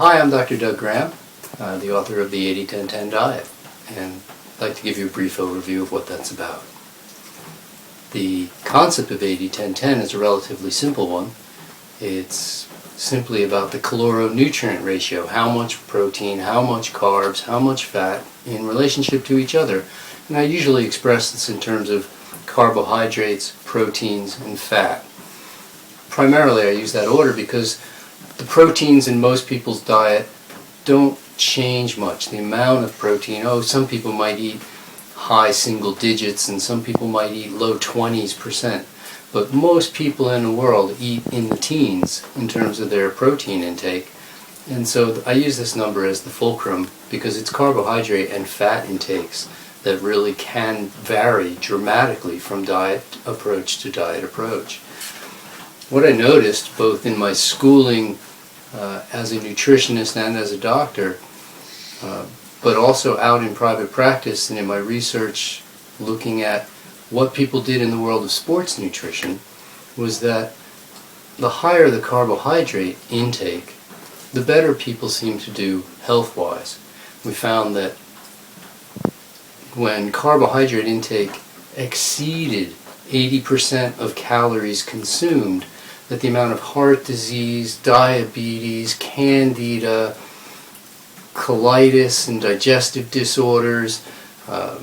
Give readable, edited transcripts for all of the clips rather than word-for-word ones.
Hi, I'm Dr. Doug Graham, the author of the 80-10-10 Diet, and I'd like to give you a brief overview of what that's about. The concept of 80-10-10 is a relatively simple one. It's simply about the caloronutrient ratio, how much protein, how much carbs, how much fat in relationship to each other. And I usually express this in terms of carbohydrates, proteins, and fat. Primarily I use that order because the proteins in most people's diet don't change much. The amount of protein, some people might eat high single digits and some people might eat low 20%. But most people in the world eat in the teens in terms of their protein intake. And so I use this number as the fulcrum because it's carbohydrate and fat intakes that really can vary dramatically from diet approach to diet approach. What I noticed both in my schooling as a nutritionist and as a doctor, but also out in private practice and in my research looking at what people did in the world of sports nutrition, was that the higher the carbohydrate intake, the better people seem to do health-wise. We found that when carbohydrate intake exceeded 80% of calories consumed, that the amount of heart disease, diabetes, candida, colitis and digestive disorders, a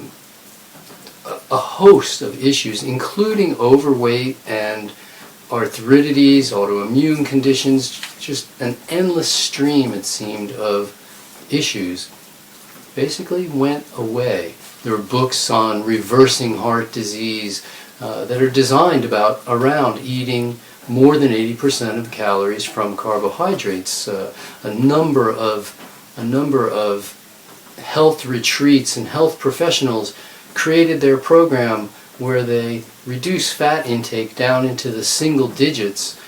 host of issues, including overweight and arthritides, autoimmune conditions, just an endless stream, it seemed, of issues, basically went away. There were books on reversing heart disease that are designed around eating more than 80% of calories from carbohydrates. A number of health retreats and health professionals created their program where they reduce fat intake down into the single digits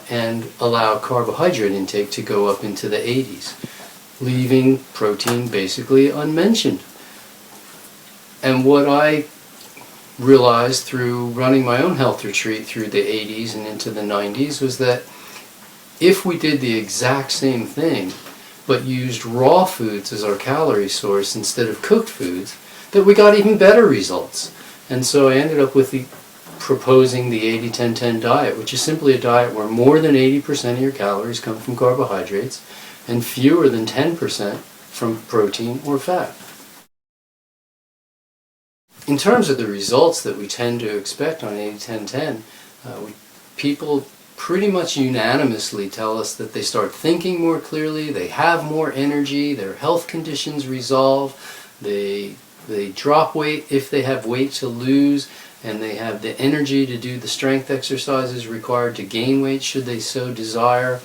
and allow carbohydrate intake to go up into the 80s, leaving protein basically unmentioned. And what I realized through running my own health retreat through the 80s and into the 90s was that if we did the exact same thing but used raw foods as our calorie source instead of cooked foods, that we got even better results. And so I ended up with proposing the 80-10-10 diet, which is simply a diet where more than 80% of your calories come from carbohydrates and fewer than 10% from protein or fat. In terms of the results that we tend to expect on 80-10-10, people pretty much unanimously tell us that they start thinking more clearly, they have more energy, their health conditions resolve, they drop weight if they have weight to lose, and they have the energy to do the strength exercises required to gain weight should they so desire.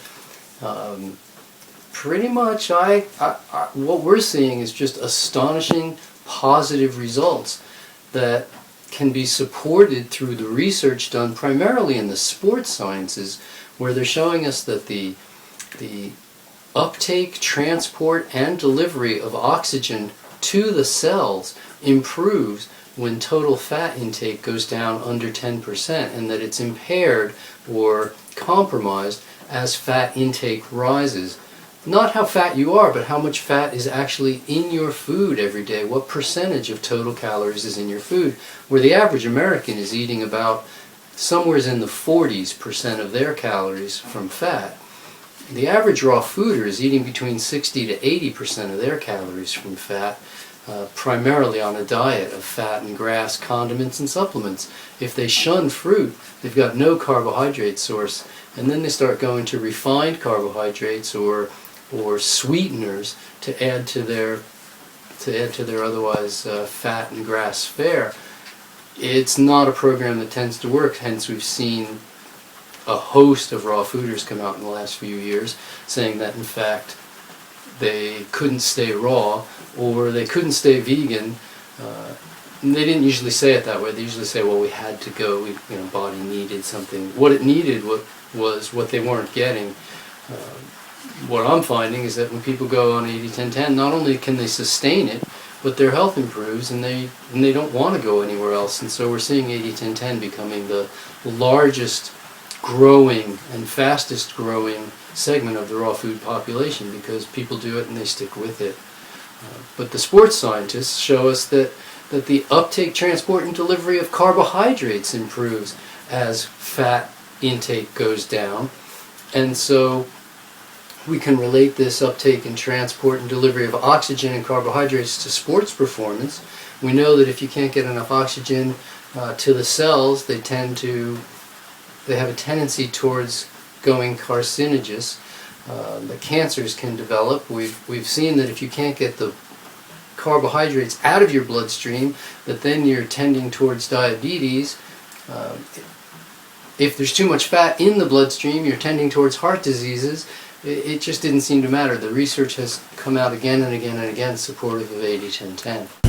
Pretty much what we're seeing is just astonishing positive results that can be supported through the research done primarily in the sports sciences, where they're showing us that the uptake, transport, and delivery of oxygen to the cells improves when total fat intake goes down under 10%, and that it's impaired or compromised as fat intake rises. Not how fat you are, but how much fat is actually in your food every day. What percentage of total calories is in your food? Where the average American is eating about somewhere in the 40% of their calories from fat. The average raw fooder is eating between 60 to 80% of their calories from fat, primarily on a diet of fat and grass, condiments, and supplements. If they shun fruit, they've got no carbohydrate source, and then they start going to refined carbohydrates or sweeteners to add to their otherwise fat and grass fare. It's not a program that tends to work, hence we've seen a host of raw fooders come out in the last few years saying that in fact they couldn't stay raw or they couldn't stay vegan. And they didn't usually say it that way. They usually say, well, we had to go, body needed something. What it needed was what they weren't getting. What I'm finding is that when people go on 80-10-10, not only can they sustain it, but their health improves and they don't want to go anywhere else. And so we're seeing 80-10-10 becoming the largest growing and fastest growing segment of the raw food population because people do it and they stick with it. But the sports scientists show us that the uptake, transport, and delivery of carbohydrates improves as fat intake goes down. And so we can relate this uptake and transport and delivery of oxygen and carbohydrates to sports performance. We know that if you can't get enough oxygen to the cells, they have a tendency towards going carcinogenous. The cancers can develop. We've seen that if you can't get the carbohydrates out of your bloodstream, that then you're tending towards diabetes. If there's too much fat in the bloodstream, you're tending towards heart diseases. It just didn't seem to matter. The research has come out again and again and again supportive of 80-10-10.